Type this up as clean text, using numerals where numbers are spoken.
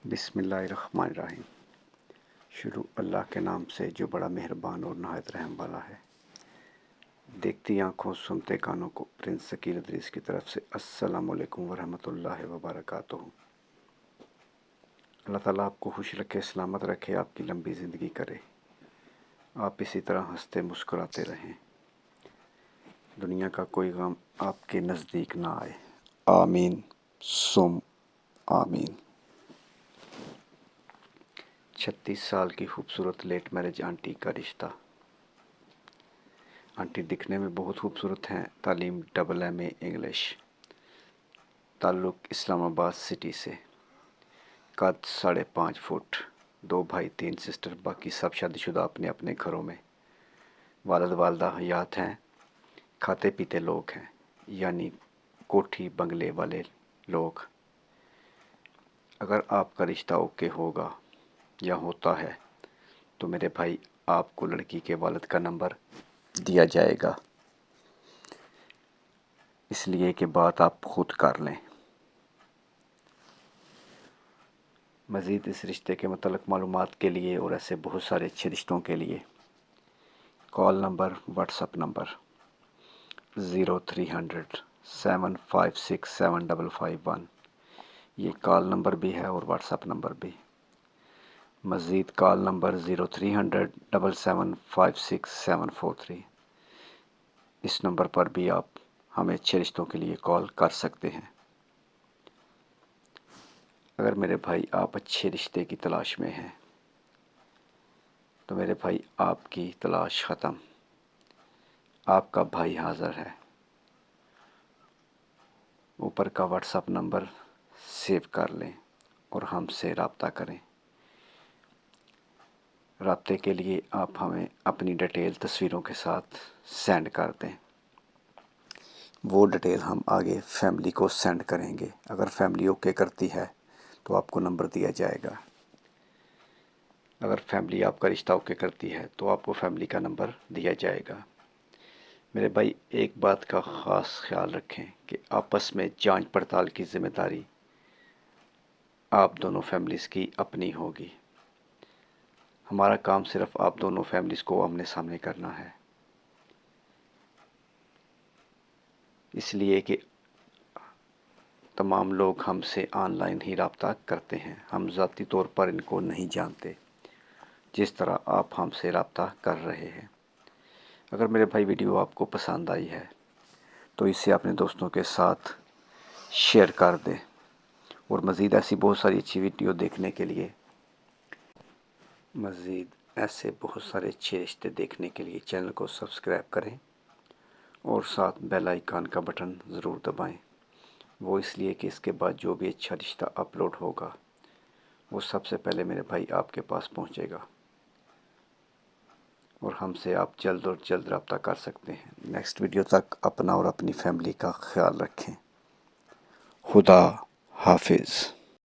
بسم اللہ الرحمن الرحیم۔ شروع اللہ کے نام سے جو بڑا مہربان اور نہایت رحم والا ہے۔ دیکھتی آنکھوں سنتے کانوں کو پرنس ثقیل ادریس کی طرف سے السلام علیکم ورحمۃ اللہ وبرکاتہ۔ اللہ تعالیٰ آپ کو خوش رکھے، سلامت رکھے، آپ کی لمبی زندگی کرے، آپ اسی طرح ہنستے مسکراتے رہیں، دنیا کا کوئی غم آپ کے نزدیک نہ آئے، آمین سم آمین۔ 36 سال کی خوبصورت لیٹ میرج آنٹی کا رشتہ۔ آنٹی دکھنے میں بہت خوبصورت ہیں، تعلیم AA انگلش، تعلق اسلام آباد سٹی سے، قد 5.5 فٹ، 2 بھائی 3 سسٹر، باقی سب شادی شدہ اپنے اپنے گھروں میں، والد والدہ حیات ہیں، کھاتے پیتے لوگ ہیں، یعنی کوٹھی بنگلے والے لوگ۔ اگر آپ کا رشتہ اوکے ہوگا یا ہوتا ہے تو میرے بھائی آپ کو لڑکی کے والد کا نمبر دیا جائے گا، اس لیے کہ بات آپ خود کر لیں۔ مزید اس رشتے کے متعلق معلومات کے لیے اور ایسے بہت سارے اچھے رشتوں کے لیے call number, what's app number 0300 756 7551، یہ کال نمبر بھی ہے اور واٹس ایپ نمبر بھی۔ مزید کال نمبر 0300 775 743، اس نمبر پر بھی آپ ہمیں اچھے رشتوں کے لیے کال کر سکتے ہیں۔ اگر میرے بھائی آپ اچھے رشتے کی تلاش میں ہیں تو میرے بھائی آپ کی تلاش ختم، آپ کا بھائی حاضر ہے۔ اوپر کا واٹس ایپ نمبر سیو کر لیں اور ہم سے رابطہ کریں۔ رابطے کے لیے آپ ہمیں اپنی ڈیٹیل تصویروں کے ساتھ سینڈ کر دیں، وہ ڈیٹیل ہم آگے فیملی کو سینڈ کریں گے۔ اگر فیملی اوکے کرتی ہے تو آپ کو نمبر دیا جائے گا، اگر فیملی آپ کا رشتہ اوکے کرتی ہے تو آپ کو فیملی کا نمبر دیا جائے گا۔ میرے بھائی ایک بات کا خاص خیال رکھیں کہ آپس میں جانچ پڑتال کی ذمہ داری آپ دونوں فیملیز کی اپنی ہوگی۔ ہمارا کام صرف آپ دونوں فیملیز کو آمنے سامنے کرنا ہے، اس لیے کہ تمام لوگ ہم سے آن لائن ہی رابطہ کرتے ہیں، ہم ذاتی طور پر ان کو نہیں جانتے جس طرح آپ ہم سے رابطہ کر رہے ہیں۔ اگر میرے بھائی ویڈیو آپ کو پسند آئی ہے تو اسے اپنے دوستوں کے ساتھ شیئر کر دیں، اور مزید ایسی بہت ساری اچھی ویڈیو دیکھنے کے لیے اچھے رشتے دیکھنے کے لیے چینل کو سبسکرائب کریں اور ساتھ بیل آئیکن کا بٹن ضرور دبائیں، وہ اس لیے کہ اس کے بعد جو بھی اچھا رشتہ اپلوڈ ہوگا وہ سب سے پہلے میرے بھائی آپ کے پاس پہنچے گا اور ہم سے آپ جلد اور جلد رابطہ کر سکتے ہیں۔ نیکسٹ ویڈیو تک اپنا اور اپنی فیملی کا خیال رکھیں۔ خدا حافظ۔